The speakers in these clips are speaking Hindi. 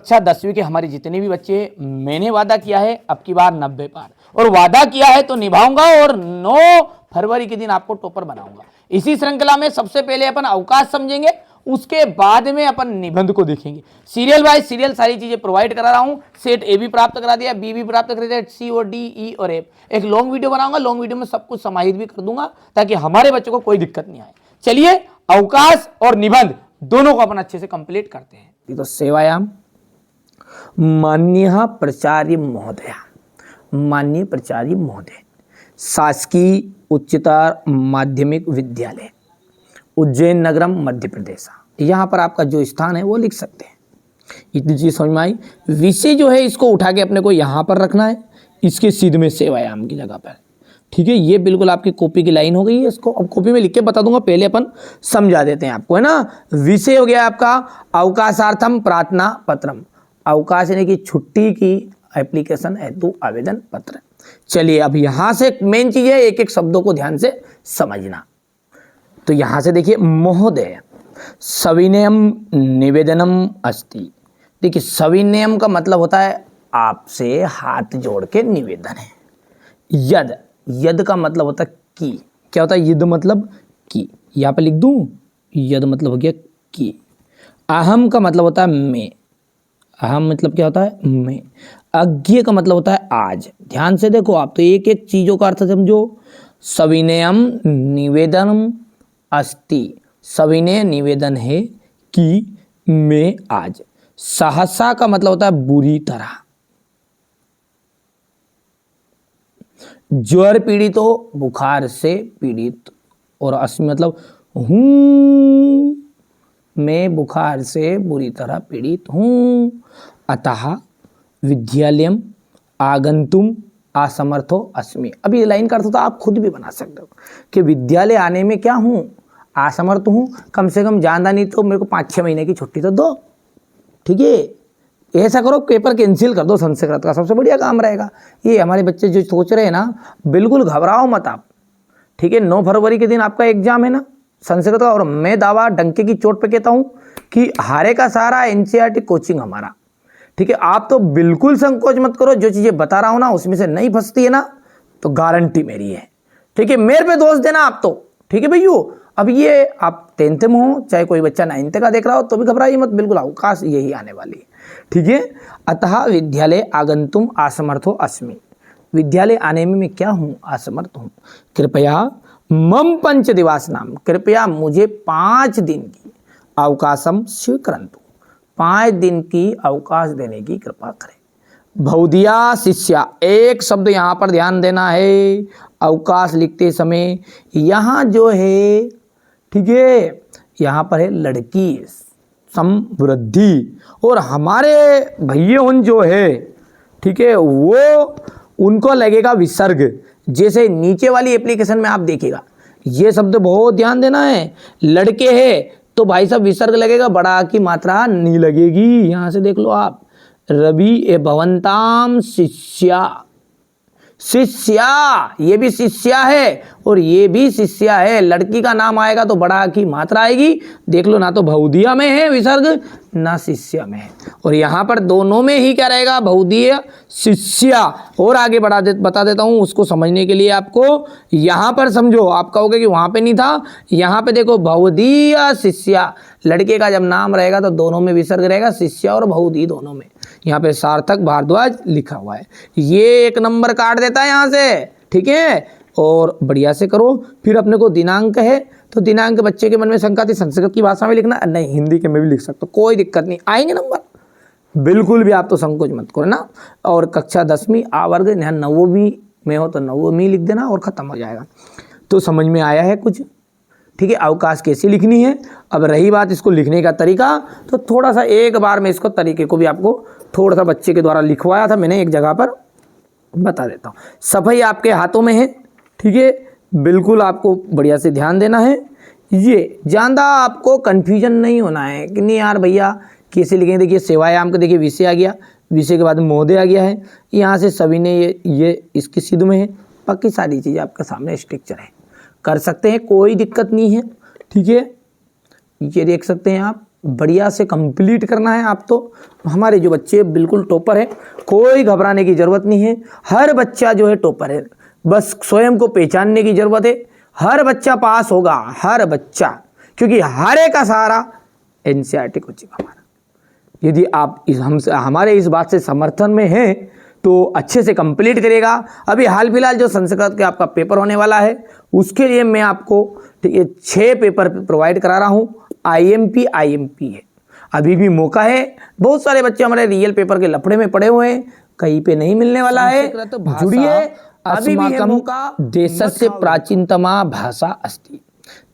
कक्षा 10वीं के हमारे जितने भी बच्चे, मैंने वादा किया है अब की बार 90 पार, और वादा किया है तो निभाऊंगा, और 9 फरवरी के दिन आपको टॉपर बनाऊंगा। इसी श्रृंखला में सबसे पहले अपन अवकाश समझेंगे, उसके बाद में अपन निबंध को देखेंगे। सीरियल बाय सीरियल सारी चीजें प्रोवाइड करा रहा हूं। सेट ए भी प्राप्त करा दिया, बी भी प्राप्त कर दिया, सी और डी, ई और एफ। एक लॉन्ग वीडियो बनाऊंगा, लॉन्ग वीडियो में सब कुछ समाहित भी कर दूंगा ताकि हमारे बच्चों को कोई दिक्कत नहीं आए। चलिए अवकाश और निबंध दोनों को अपन अच्छे से कंप्लीट करते हैं। तो सेवायाम। माननीय प्राचार्य महोदय, माननीय प्राचार्य महोदय, शासकीय उच्चतर माध्यमिक विद्यालय उज्जैन नगरम मध्य प्रदेश। यहाँ पर आपका जो स्थान है वो लिख सकते हैं। इतनी चीज समझ में आई। विषय जो है इसको उठा के अपने को यहाँ पर रखना है, इसके सिद्ध में सेवायाम की जगह पर। ठीक है, ये बिल्कुल आपकी कॉपी की लाइन हो गई है। इसको अब कॉपी में लिख के बता दूंगा, पहले अपन समझा देते हैं आपको, है ना। विषय हो गया आपका अवकाशार्थम प्रार्थना पत्रम, अवकाश यानी कि छुट्टी की एप्लीकेशन हेतु आवेदन पत्र। चलिए अब यहां से मेन चीज है, एक एक शब्दों को ध्यान से समझना। तो यहां से देखिए, महोदय सविनयम निवेदनम अस्ति। देखिए सविनयम का मतलब होता है आपसे हाथ जोड़ के निवेदन है। यद, यद का मतलब होता है की। क्या होता है यद मतलब की, यहां पे लिख दूं, यद मतलब हो गया की। अहम का मतलब होता है मैं, अहम मतलब क्या होता है मैं। अज्ञे का मतलब होता है आज। ध्यान से देखो आप, तो एक एक चीजों का अर्थ समझो। सविनयम निवेदनम अस्ति, सविनय निवेदन है कि मैं आज। सहसा का मतलब होता है बुरी तरह। ज्वर पीड़ित हो, बुखार से पीड़ित, और अस्मि मतलब हूं, मैं बुखार से बुरी तरह पीड़ित हूं। अतः विद्यालयम आगंतुम असमर्थो अस्मि। अब ये लाइन का अर्थ तो आप खुद भी बना सकते हो कि विद्यालय आने में क्या हूं, असमर्थ हूं। कम से कम ज़्यादा नहीं तो मेरे को 5-6 महीने की छुट्टी तो दो। ठीक है, ऐसा करो, पेपर कैंसिल कर दो संस्कृत का, सबसे बढ़िया काम रहेगा। ये हमारे बच्चे जो सोच रहे हैं ना, बिल्कुल घबराओ मत आप। ठीक है, 9 फरवरी के दिन आपका एग्जाम है ना संस्कृत का, और मैं दावा डंके की चोट पे कहता हूं कि हारे का सारा एनसीईआरटी कोचिंग हमारा। ठीक है, आप तो बिल्कुल संकोच मत करो, जो चीजें बता रहा हूं ना उसमें से नहीं फंसती है ना तो गारंटी मेरी है। ठीक है, मेरे पे दोष देना आप तो। ठीक है भैया, अब ये आप 10th में हो, चाहे कोई बच्चा 9th का देख रहा हो तो भी घबराइए मत, बिल्कुल अवकाश यही आने वाली है। ठीक है, अतः विद्यालय आगंतुम असमर्थो अस्मि, विद्यालय आने में मैं क्या हूं, असमर्थ हूं। कृपया मम 5 दिवस नाम, कृपया मुझे 5 दिन की अवकाशम स्वीकरन्तु, 5 दिन की अवकाश देने की कृपा करें। भौदिया शिष्या, एक शब्द यहाँ पर ध्यान देना है अवकाश लिखते समय। यहाँ जो है, ठीक है, यहाँ पर है लड़की समृद्धि, और हमारे भैया जो है, ठीक है, वो उनको लगेगा विसर्ग। जैसे नीचे वाली एप्लीकेशन में आप देखिएगा, ये शब्द बहुत ध्यान देना है। लड़के हैं तो भाई साहब विसर्ग लगेगा, बड़ा की मात्रा नहीं लगेगी। यहां से देख लो आप, रवि ए भवंताम शिष्या, शिष्या, ये भी शिष्या है और ये भी शिष्या है। लड़की का नाम आएगा तो बड़ा की मात्रा आएगी। देख लो, ना तो भौदिया में है विसर्ग ना शिष्या में है, और यहाँ पर दोनों में ही क्या रहेगा, भौदिया शिष्या। और आगे बता देता हूँ उसको समझने के लिए आपको। यहाँ पर समझो, आप कहोगे कि वहाँ पे नहीं था, यहाँ पे देखो भौदिया शिष्या, लड़के का जब नाम रहेगा तो दोनों में विसर्ग रहेगा, शिष्या और भौदी दोनों में। यहाँ पे सार्थक भारद्वाज लिखा हुआ है, ये 1 नंबर काट देता है यहाँ से। ठीक है, और बढ़िया से करो। फिर अपने को दिनांक है तो दिनांक बच्चे के मन में शंका थी, संस्कृत की भाषा में लिखना, नहीं हिंदी के में भी लिख सकते हो, कोई दिक्कत नहीं, आएंगे नंबर। बिल्कुल भी आप तो संकोच मत करो ना। और कक्षा 10वीं आ वर्ग, यहाँ 9वीं में हो तो 9वीं लिख देना और ख़त्म हो जाएगा। तो समझ में आया है कुछ। ठीक है, अवकाश कैसे लिखनी है। अब रही बात इसको लिखने का तरीका, तो थोड़ा सा एक बार मैं इसको तरीके को भी आपको थोड़ा सा बच्चे के द्वारा लिखवाया था मैंने एक जगह पर, बता देता हूँ। सफाई आपके हाथों में है। ठीक है, बिल्कुल आपको बढ़िया से ध्यान देना है। ये ज़्यादा आपको कन्फ्यूजन नहीं होना है कि नहीं यार भैया कैसे लिखेंगे। देखिए सेवायाम का देखिए विषय आ गया, विषय के बाद महोदय आ गया है, यहाँ से सभी ने ये इसकी सिद्ध में है। बाकी सारी चीज़ें आपके सामने स्ट्रक्चर है, कर सकते हैं, कोई दिक्कत नहीं है। ठीक है, ये देख सकते हैं आप, बढ़िया से कंप्लीट करना है आप। तो हमारे जो बच्चे बिल्कुल टॉपर है, कोई घबराने की ज़रूरत नहीं है। हर बच्चा जो है टॉपर है, बस स्वयं को पहचानने की ज़रूरत है। हर बच्चा पास होगा, हर बच्चा, क्योंकि हर एक का सहारा एनसीईआरटी कोचिंग हमारा। यदि आप हमारे इस बात से समर्थन में हैं तो अच्छे से कंप्लीट करिएगा। अभी हाल फिलहाल जो संस्कृत के आपका पेपर होने वाला है उसके लिए मैं आपको, ठीक है, 6 पेपर प्रोवाइड करा रहा हूँ। आईएमपी है, अभी भी मौका है। बहुत सारे बच्चे हमारे रियल पेपर के लफड़े में पड़े हुए हैं, कहीं पे नहीं मिलने वाला है। जुड़िए, अभी भी है मौका। देशस्य प्राचीनतमा भाषा अस्ति।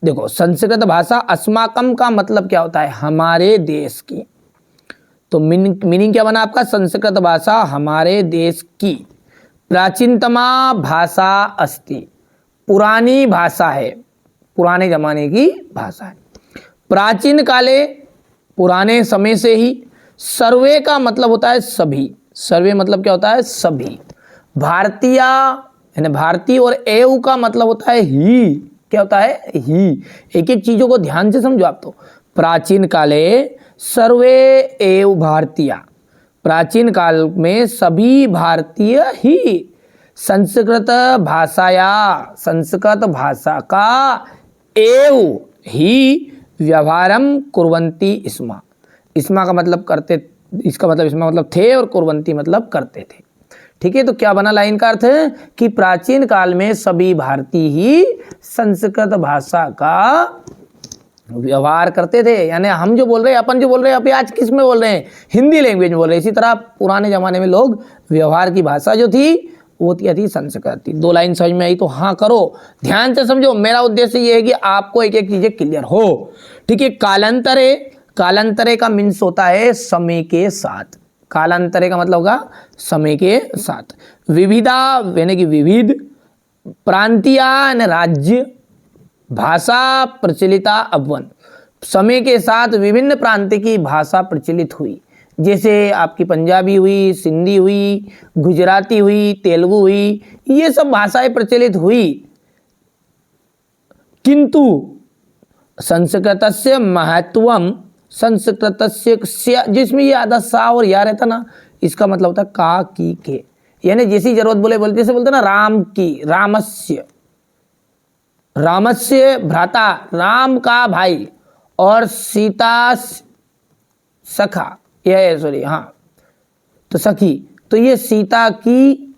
देखो, संस्कृत भाषा अस्माकम का मतलब क्या होता है? हमारे देश की। तो मीनिंग क्या बना आपका? संस्कृत भाषा हमारे देश की प्राचीनतमा भाषा अस्ति, पुरानी भाषा है, पुराने जमाने की भाषा है। प्राचीन काले, पुराने समय से ही। सर्वे का मतलब होता है सभी, सर्वे मतलब क्या होता है? सभी। भारतीय यानी भारतीय, और एव का मतलब होता है ही। क्या होता है? ही। एक एक चीजों को ध्यान से समझो आप। तो प्राचीन काले सर्वे एव भारतीय, प्राचीन काल में सभी भारतीय ही संस्कृत भाषाया, संस्कृत भाषा का एव ही व्यवहारम कुर्वन्ति स्म। स्म का मतलब करते, इसका मतलब स्म मतलब थे, और कुर्वन्ति मतलब करते थे। ठीक है, तो क्या बना लाइन का अर्थ? कि प्राचीन काल में सभी भारतीय ही संस्कृत भाषा का व्यवहार करते थे। यानी हम जो बोल रहे हैं, अपन जो बोल रहे हैं, अभी आज किस में बोल रहे हैं? हिंदी लैंग्वेज में बोल रहे हैं। इसी तरह पुराने जमाने में लोग व्यवहार की भाषा जो थी वो थी संस्कृत थी। 2 लाइन समझ में आई तो हाँ करो, ध्यान से समझो। मेरा उद्देश्य ये है कि आपको एक एक चीजें क्लियर हो। ठीक है, कालांतरे, कालांतरे का मीन्स होता है समय के साथ। कालांतरे का मतलब होगा समय के साथ। विविधा यानी कि विविध, प्रांतीय यानी राज्य, भाषा प्रचलिता अवन, समय के साथ विभिन्न प्रांत की भाषा प्रचलित हुई। जैसे आपकी पंजाबी हुई, सिंधी हुई, गुजराती हुई, तेलुगु हुई, ये सब भाषाएं प्रचलित हुई। किंतु संस्कृतस्य महत्वम, संस्कृतस्य, जिसमें ये आधा सा और या रहता ना, इसका मतलब होता है का, की, के। यानी जैसी जरूरत बोलते, जैसे बोलते ना राम की, रामस्य, रामस्य भ्राता, राम का भाई, और सीता सखा, यह सॉरी हाँ, तो सखी, तो ये सीता की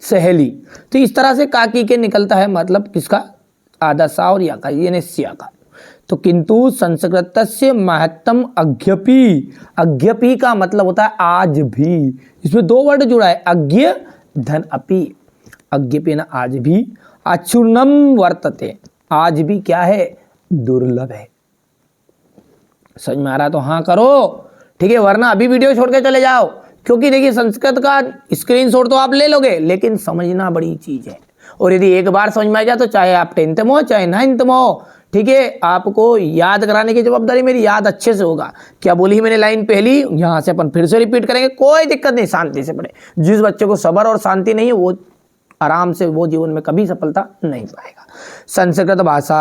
सहेली। तो इस तरह से काकी के निकलता है मतलब किसका? आधा सा और या का, यानी सिया का। तो किंतु संस्कृतस्य महत्तम अज्ञपि, अज्ञपि का मतलब होता है आज भी। इसमें 2 वर्ड जुड़ा है, अज्ञ धन अपि। अज्ञपि ना आज भी, अचूर्णम वर्तते, आज भी क्या है? दुर्लभ है। समझ में आ रहा तो हाँ करो, ठीक है, वरना अभी वीडियो छोड़ के चले जाओ। क्योंकि देखिए, संस्कृत का स्क्रीनशॉट तो आप ले लोगे, लेकिन समझना बड़ी चीज है। और यदि एक बार समझ में आ जाए तो चाहे आप 10th में हो चाहे 9th में हो, ठीक है, आपको याद कराने की जवाबदारी मेरी, याद अच्छे से होगा। क्या बोली मैंने लाइन पहली, यहाँ से अपन फिर से रिपीट करेंगे, कोई दिक्कत नहीं, शांति से पढ़े। जिस बच्चे को सब्र और शांति नहीं है वो आराम से, वो जीवन में कभी सफलता नहीं पाएगा। संस्कृत भाषा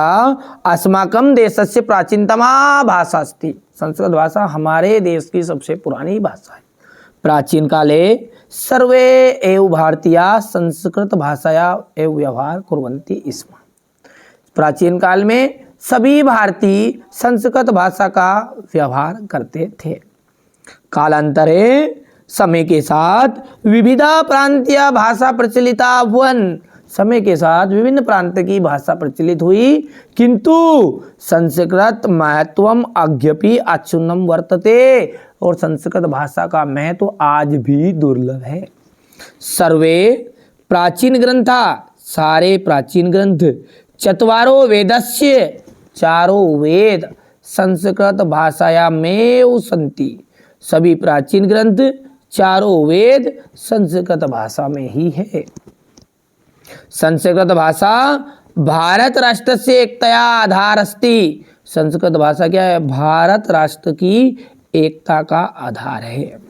अस्माकं देशस्य प्राचीनतमा भाषा अस्ति। संस्कृत भाषा हमारे देश की सबसे पुरानी भाषा है। प्राचीन काले सर्वे एव भारतीय संस्कृत भाषाया एव व्यवहार कुर्वन्ति स्म। प्राचीन काल में सभी भारतीय संस्कृत भाषा का व्यवहार करते थे। कालांतरे, समय के साथ, विविधा प्रांतीय भाषा प्रचलिता वन, समय के साथ विभिन्न प्रांत की भाषा प्रचलित हुई। किंतु संस्कृत महत्वम अज्ञपि अचूर्णम वर्तते, और संस्कृत भाषा का महत्व आज भी दुर्लभ है। सर्वे प्राचीन ग्रंथा, सारे प्राचीन ग्रंथ, चत्वारो वेदस्य, चारों वेद संस्कृत भाषायामेव सन्ति, सभी प्राचीन ग्रंथ, चारों वेद संस्कृत भाषा में ही है। संस्कृत भाषा भारत राष्ट्र से एकतया आधार अस्ति। संस्कृत भाषा क्या है? भारत राष्ट्र की एकता का आधार है।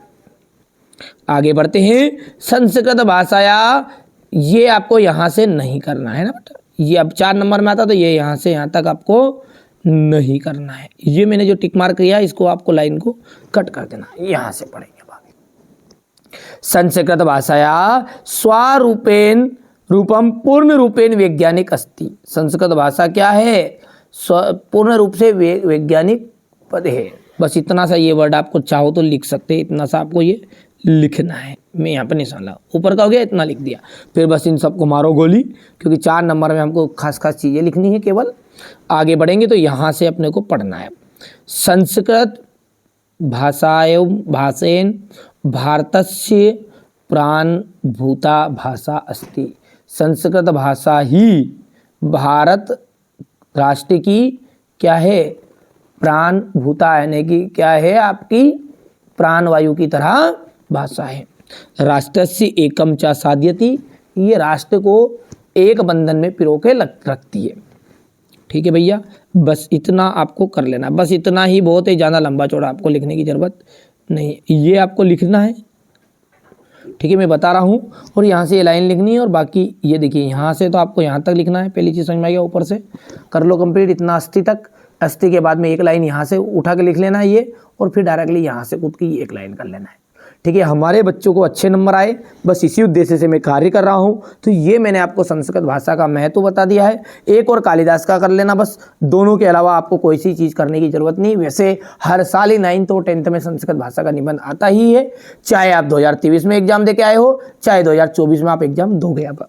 आगे बढ़ते हैं। संस्कृत भाषाया, ये आपको यहां से नहीं करना है ना बेटा, ये अब 4 नंबर में आता तो ये यहां से यहां तक आपको नहीं करना है। ये मैंने जो टिक मार्क किया इसको आपको लाइन को कट कर देना, यहाँ से पढ़ेंगे बाकी। संस्कृत भाषाया स्वारूपेण रूपम पूर्ण रूपेण वैज्ञानिक अस्ति। संस्कृत भाषा क्या है? पूर्ण रूप से वैज्ञानिक पद है। बस इतना सा ये वर्ड आपको चाहो तो लिख सकते हैं, इतना सा आपको ये लिखना है। मैं यहाँ पर निशान लगा, ऊपर का हो गया, इतना लिख दिया। फिर बस इन सबको मारो गोली, क्योंकि 4 नंबर में हमको खास खास चीज़ें लिखनी है केवल। आगे बढ़ेंगे तो यहाँ से अपने को पढ़ना है। संस्कृत भाषेन भारतस्य प्राणभूता भाषा अस्ति। संस्कृत भाषा ही भारत राष्ट्र की क्या है? प्राणभूता, यानी कि क्या है? आपकी प्राणवायु की तरह भाषा है। राष्ट्रस्य एकम च साध्यति, ये राष्ट्र को एक बंधन में पिरो के रखती है। ठीक है भैया, बस इतना आपको कर लेना, बस इतना ही बहुत है, ज़्यादा लंबा चौड़ा आपको लिखने की ज़रूरत नहीं, ये आपको लिखना है। ठीक है, मैं बता रहा हूँ, और यहाँ से ये लाइन लिखनी है, और बाकी ये देखिए यहाँ से तो आपको यहाँ तक लिखना है। पहली चीज़ समझ में आ गया, ऊपर से कर लो कंप्लीट इतना अस्थि तक। अस्थि के बाद में एक लाइन यहाँ से उठा के लिख लेना है ये, और फिर डायरेक्टली यहाँ से खुद की एक लाइन कर लेना है। ठीक है, हमारे बच्चों को अच्छे नंबर आए, बस इसी उद्देश्य से मैं कार्य कर रहा हूँ। तो ये मैंने आपको संस्कृत भाषा का महत्व बता दिया है। एक और कालिदास का कर लेना, बस दोनों के अलावा आपको कोई सी चीज़ करने की जरूरत नहीं। वैसे हर साल ही 9th और 10th में संस्कृत भाषा का निबंध आता ही है, चाहे आप 2023 में एग्जाम दे के आए हो, चाहे 2024 में आप एग्जाम दोगे, आप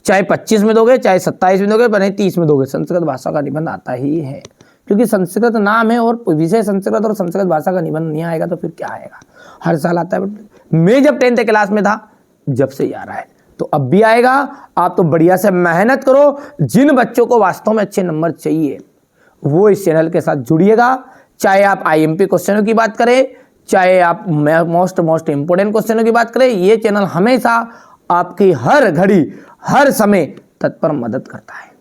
चाहे 25 में दोगे, चाहे 27 में दोगे, बने 30 में दोगे, संस्कृत भाषा का निबंध आता ही है। क्योंकि संस्कृत नाम है और विषय संस्कृत, और संस्कृत भाषा का निबंध नहीं आएगा तो फिर क्या आएगा? हर साल आता है। मैं जब 10th क्लास में था, जब से आ रहा है, तो अब भी आएगा। आप तो बढ़िया से मेहनत करो। जिन बच्चों को वास्तव में अच्छे नंबर चाहिए वो इस चैनल के साथ जुड़िएगा। चाहे आप IMP क्वेश्चनों की बात करें, चाहे आप मोस्ट इंपोर्टेंट क्वेश्चनों की बात करें, ये चैनल हमेशा आपकी हर घड़ी हर समय तत्पर मदद करता है।